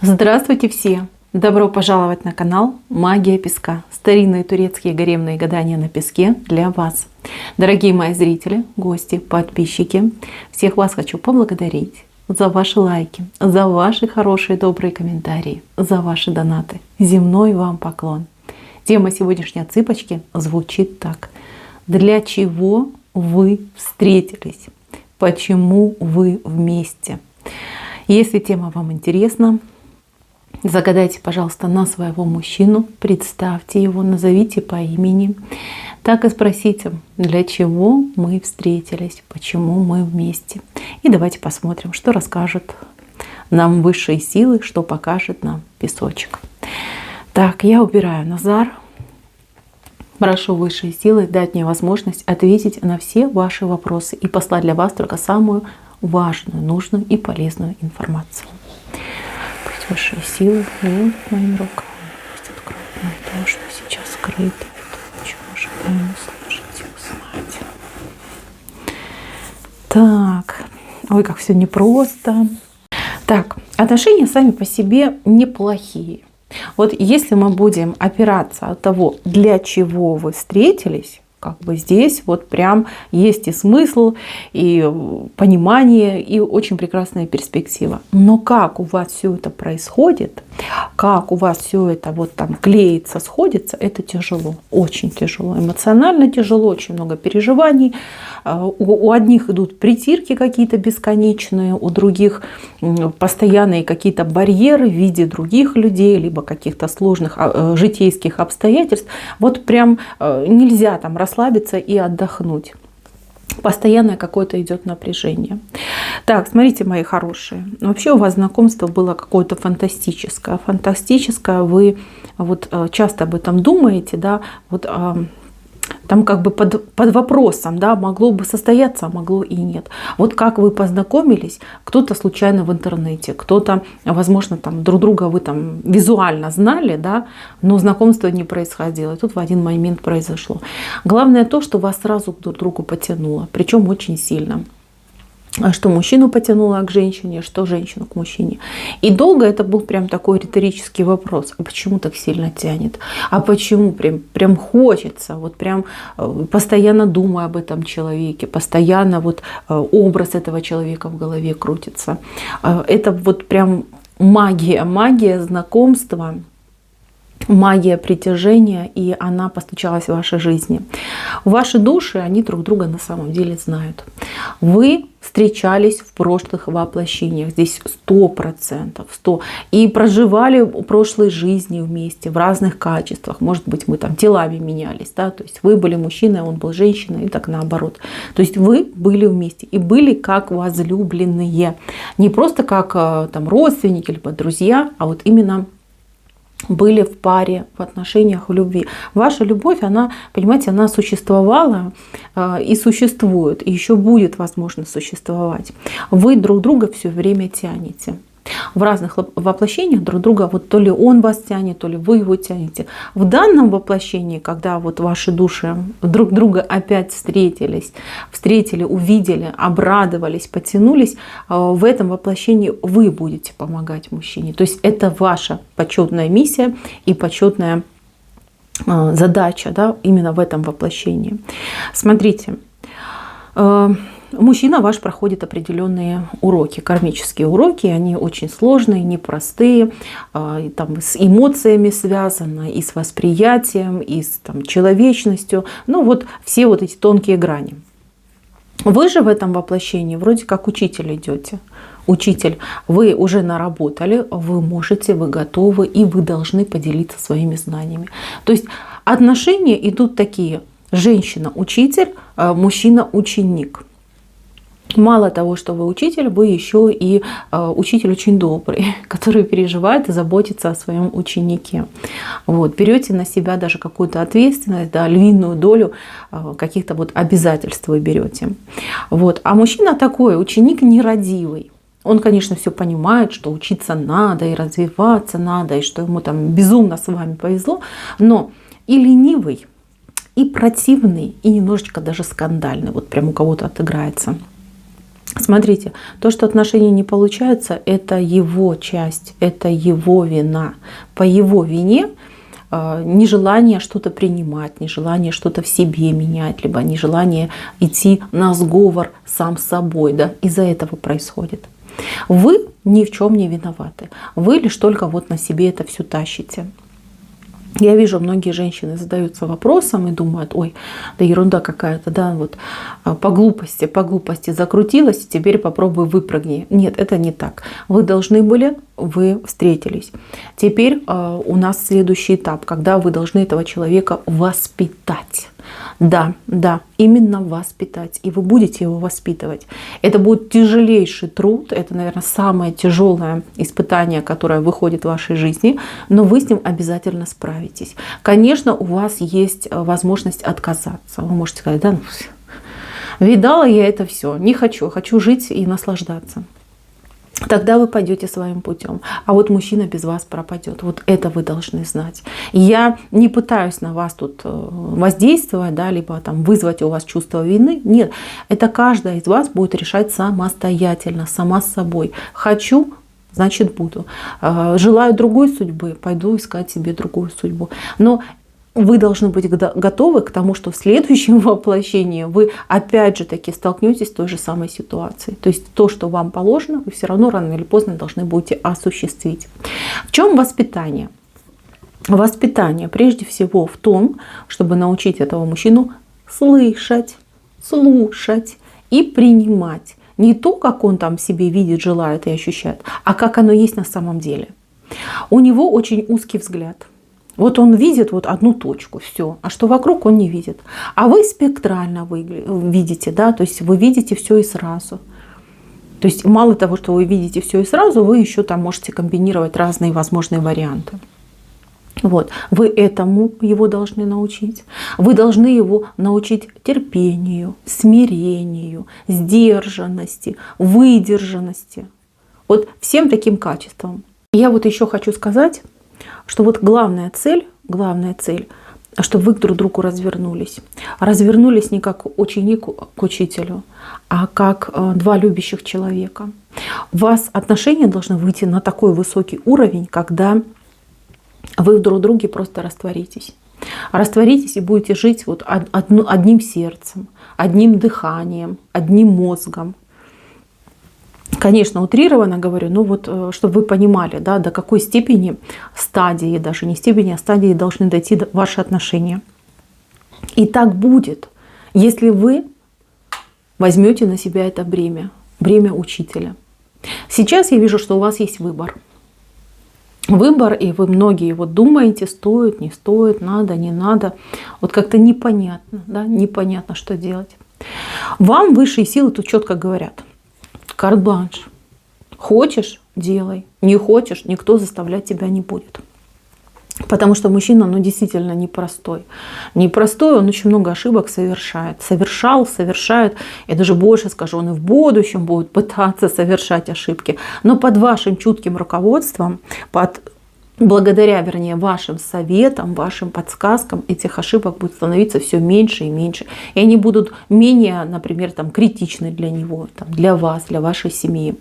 Здравствуйте все! Добро пожаловать на канал Магия Песка. Старинные турецкие гаремные гадания на песке для вас. Дорогие мои зрители, гости, подписчики, всех вас хочу поблагодарить за ваши лайки, за ваши хорошие добрые комментарии, за ваши донаты. Земной вам поклон. Тема сегодняшней цыпочки звучит так. Для чего вы встретились? Почему вы вместе? Если тема вам интересна, загадайте, пожалуйста, на своего мужчину, представьте его, назовите по имени. Так и спросите, для чего мы встретились, почему мы вместе. И давайте посмотрим, что расскажут нам высшие силы, что покажет нам песочек. Так, я убираю Назар. Прошу высшие силы дать мне возможность ответить на все ваши вопросы и послать для вас только самую важную, нужную и полезную информацию. Пусть высшие силы будут моим рукам. Пусть откроют нам то, что сейчас скрыто. Это очень ожидаемо слышать и узнать. Так, ой, как все непросто. Так, отношения сами по себе неплохие. Вот если мы будем опираться от того, для чего вы встретились, как бы здесь вот прям есть и смысл, и понимание, и очень прекрасная перспектива. Но как у вас все это происходит, как у вас все это вот там клеится, сходится, это тяжело, очень тяжело. Эмоционально тяжело, очень много переживаний. У одних идут притирки какие-то бесконечные, у других постоянные какие-то барьеры в виде других людей, либо каких-то сложных житейских обстоятельств. Вот прям нельзя там расслабиться и отдохнуть. Постоянное какое-то идет напряжение. Так, смотрите, мои хорошие. Вообще у вас знакомство было какое-то фантастическое. Фантастическое, вы вот часто об этом думаете, да, вот там как бы под вопросом, да, могло бы состояться, а могло и нет. Вот как вы познакомились, кто-то случайно в интернете, кто-то, возможно, там друг друга вы там визуально знали, да, но знакомство не происходило. И тут в один момент произошло. Главное то, что вас сразу друг к другу потянуло, причем очень сильно. Что мужчину потянуло к женщине, что женщину к мужчине. И долго это был прям такой риторический вопрос. А почему так сильно тянет? А почему прям хочется? Вот прям постоянно думаю об этом человеке, постоянно вот образ этого человека в голове крутится. Это вот прям магия знакомства, магия притяжения, и она постучалась в вашей жизни. Ваши души, они друг друга на самом деле знают. Вы встречались в прошлых воплощениях, здесь 100%, 100%. И проживали прошлые жизни вместе в разных качествах. Может быть, мы там телами менялись, да? То есть вы были мужчиной, он был женщиной, и так наоборот. То есть вы были вместе и были как возлюбленные. Не просто как там родственники, либо друзья, а вот именно были в паре, в отношениях, в любви. Ваша любовь, она, понимаете, она существовала и существует, и еще будет, возможно, существовать. Вы друг друга все время тянете. В разных воплощениях друг друга, вот то ли он вас тянет, то ли вы его тянете. В данном воплощении, когда вот ваши души друг друга опять встретили, увидели, обрадовались, потянулись, в этом воплощении вы будете помогать мужчине. То есть это ваша почетная миссия и почетная задача, да, именно в этом воплощении. Смотрите. Мужчина ваш проходит определенные уроки, кармические уроки, они очень сложные, непростые, там с эмоциями связаны, и с восприятием, и с там, человечностью, ну вот все вот эти тонкие грани. Вы же в этом воплощении вроде как учитель идете. Учитель, вы уже наработали, вы можете, вы готовы, и вы должны поделиться своими знаниями. То есть отношения идут такие: женщина-учитель, мужчина-ученик. Мало того, что вы учитель, вы еще и учитель очень добрый, который переживает и заботится о своем ученике. Вот, берете на себя даже какую-то ответственность, да, львиную долю каких-то вот обязательств вы берете. Вот. А мужчина такой, ученик нерадивый. Он, конечно, все понимает, что учиться надо, и развиваться надо, и что ему там безумно с вами повезло, но и ленивый, и противный, и немножечко даже скандальный. Вот прям у кого-то отыграется. Смотрите, то, что отношения не получаются, это его часть, это его вина. По его вине нежелание что-то принимать, нежелание что-то в себе менять, либо нежелание идти на сговор сам с собой. Да? Из-за этого происходит. Вы ни в чем не виноваты. Вы лишь только вот на себе это все тащите. Я вижу, многие женщины задаются вопросом и думают: ой, да ерунда какая-то, да, вот по глупости закрутилась, теперь попробуй выпрыгни. Нет, это не так. Вы должны были, вы встретились. Теперь у нас следующий этап, когда вы должны этого человека воспитать. Да, именно воспитать. И вы будете его воспитывать. Это будет тяжелейший труд. Это, наверное, самое тяжелое испытание, которое выходит в вашей жизни. Но вы с ним обязательно справитесь. Конечно, у вас есть возможность отказаться. Вы можете сказать: да, ну, видала я это все, не хочу, хочу жить и наслаждаться. Тогда вы пойдете своим путем. А вот мужчина без вас пропадет. Вот это вы должны знать. Я не пытаюсь на вас тут воздействовать, да, либо там вызвать у вас чувство вины. Нет, это каждая из вас будет решать самостоятельно, сама с собой. Хочу, значит буду. Желаю другой судьбы, пойду искать себе другую судьбу. Но вы должны быть готовы к тому, что в следующем воплощении вы опять же таки столкнетесь с той же самой ситуацией. То есть то, что вам положено, вы все равно рано или поздно должны будете осуществить. В чем воспитание? Воспитание прежде всего в том, чтобы научить этого мужчину слышать, слушать и принимать. Не то, как он там себе видит, желает и ощущает, а как оно есть на самом деле. У него очень узкий взгляд. Вот он видит вот одну точку, все, а что вокруг он не видит. А вы спектрально видите, да, то есть вы видите все и сразу. То есть мало того, что вы видите все и сразу, вы еще там можете комбинировать разные возможные варианты. Вот. Вы этому его должны научить. Вы должны его научить терпению, смирению, сдержанности, выдержанности. Вот всем таким качествам. Я вот еще хочу сказать, что вот главная цель, чтобы вы друг к другу развернулись. Развернулись не как ученик к учителю, а как два любящих человека. У вас отношения должны выйти на такой высокий уровень, когда вы в друг друге просто растворитесь. Растворитесь и будете жить вот одним сердцем, одним дыханием, одним мозгом. Конечно, утрированно говорю, но вот чтобы вы понимали, да, до какой степени стадии, даже не степени, а стадии должны дойти ваши отношения. И так будет, если вы возьмете на себя это бремя учителя. Сейчас я вижу, что у вас есть выбор. Выбор, и вы многие вот думаете, стоит, не стоит, надо, не надо. Вот как-то непонятно, да, непонятно, что делать. Вам высшие силы тут четко говорят: карт-бланш. Хочешь — делай. Не хочешь — никто заставлять тебя не будет. Потому что мужчина, действительно непростой. Непростой, он очень много ошибок совершает. Совершает. Я даже больше скажу, он и в будущем будет пытаться совершать ошибки. Но под вашим чутким руководством, благодаря, вашим советам, вашим подсказкам, этих ошибок будет становиться все меньше и меньше. И они будут менее, например, критичны для него, для вас, для вашей семьи.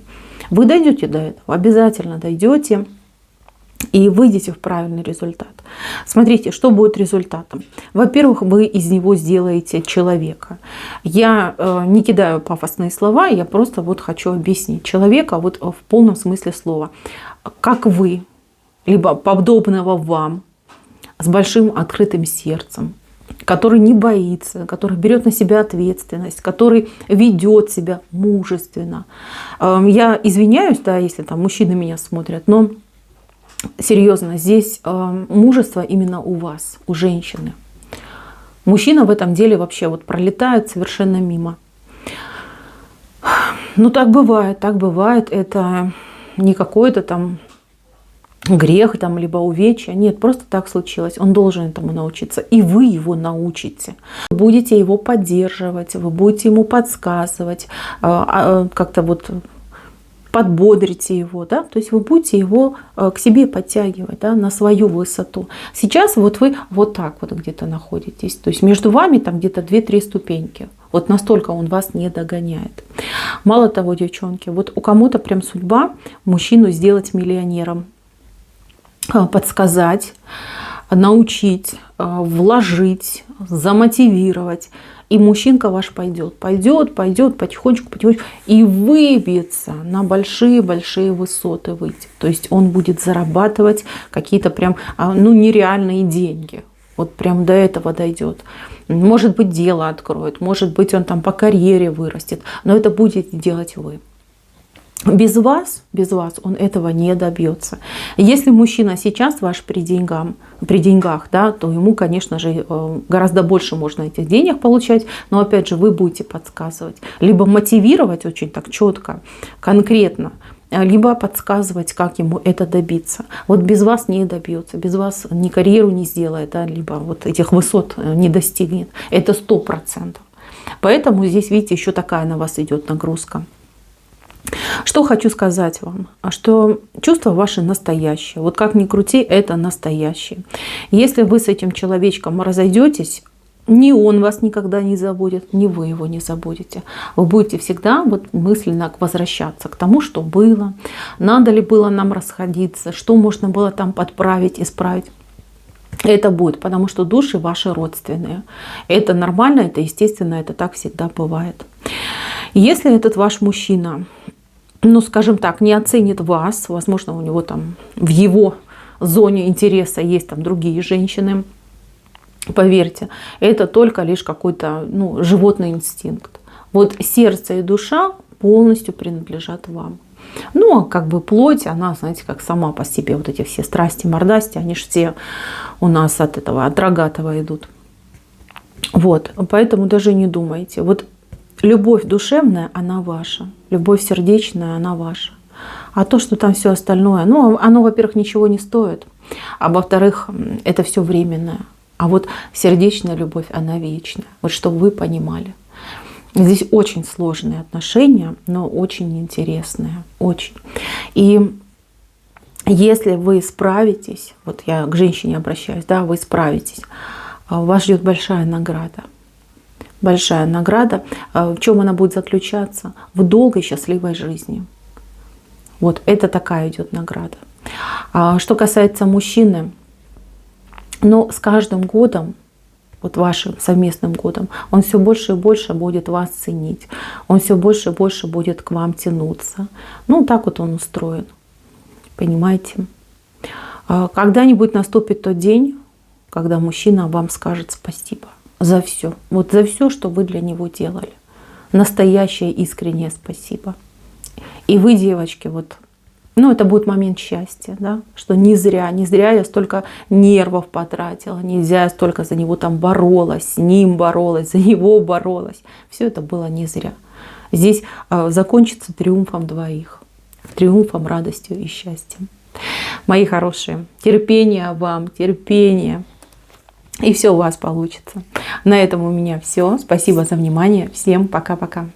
Вы дойдете до этого, обязательно дойдете и выйдете в правильный результат. Смотрите, что будет результатом. Во-первых, вы из него сделаете человека. Я не кидаю пафосные слова, я просто хочу объяснить. Человека в полном смысле слова. Как вы, либо подобного вам, с большим открытым сердцем, который не боится, который берет на себя ответственность, который ведет себя мужественно. Я извиняюсь, да, если мужчины меня смотрят, но серьезно, здесь мужество именно у вас, у женщины. Мужчина в этом деле вообще пролетает совершенно мимо. Так бывает. Это не какой-то грех, либо увечья. Нет, просто так случилось. Он должен этому научиться. И вы его научите. Вы будете его поддерживать, вы будете ему подсказывать, как-то подбодрите его, да, то есть вы будете его к себе подтягивать, да, на свою высоту. Сейчас вы так где-то находитесь, то есть между вами где-то 2-3 ступеньки. Вот настолько он вас не догоняет. Мало того, девчонки, вот у кому-то прям судьба мужчину сделать миллионером, подсказать, научить, вложить, замотивировать. И мужчинка ваш пойдет потихонечку, и выбьется на большие-большие высоты выйти. То есть он будет зарабатывать какие-то прям, нереальные деньги. Вот прям до этого дойдет. Может быть, дело откроет, может быть, он там по карьере вырастет, но это будете делать вы. Без вас он этого не добьется. Если мужчина сейчас ваш при деньгах, да, то ему, конечно же, гораздо больше можно этих денег получать, но опять же вы будете подсказывать, либо мотивировать очень так четко, конкретно, либо подсказывать, как ему это добиться. Вот без вас не добьется, без вас ни карьеру не сделает, да, либо вот этих высот не достигнет. Это 100%. Поэтому здесь, видите, еще такая на вас идет нагрузка. Что хочу сказать вам, что чувства ваши настоящие. Вот как ни крути, это настоящие. Если вы с этим человечком разойдетесь, ни он вас никогда не забудет, ни вы его не забудете. Вы будете всегда вот мысленно возвращаться к тому, что было, надо ли было нам расходиться, что можно было там подправить, исправить. Это будет, потому что души ваши родственные. Это нормально, это естественно, это так всегда бывает. Если этот ваш мужчина, скажем так, не оценит вас, возможно, у него там в его зоне интереса есть там другие женщины, поверьте, это только лишь какой-то животный инстинкт. Вот сердце и душа полностью принадлежат вам. Как бы плоть, она, знаете, как сама по себе, вот эти все страсти, мордасти, они же все у нас от рогатого идут. Вот, поэтому даже не думайте. Вот любовь душевная, она ваша, любовь сердечная, она ваша. А то, что там все остальное, оно, во-первых, ничего не стоит, а во-вторых, это все временное. А вот сердечная любовь, она вечная. Вот чтобы вы понимали. Здесь очень сложные отношения, но очень интересные. Очень. И если вы справитесь, вот я к женщине обращаюсь, да, вы справитесь, вас ждет большая награда. Большая награда. В чем она будет заключаться? В долгой счастливой жизни. Вот это такая идет награда. Что касается мужчины, с каждым годом, вот вашим совместным годом, он все больше и больше будет вас ценить. Он все больше и больше будет к вам тянуться. Так вот он устроен. Понимаете? Когда-нибудь наступит тот день, когда мужчина вам скажет спасибо за все. Вот за все, что вы для него делали. Настоящее искреннее спасибо. И вы, девочки, это будет момент счастья, да? Что не зря я столько нервов потратила, не зря я столько за него там боролась, с ним боролась, за него боролась. Все это было не зря. Здесь закончится триумфом двоих, триумфом, радостью и счастьем. Мои хорошие, терпения вам, терпения. И все у вас получится. На этом у меня все. Спасибо за внимание. Всем пока-пока.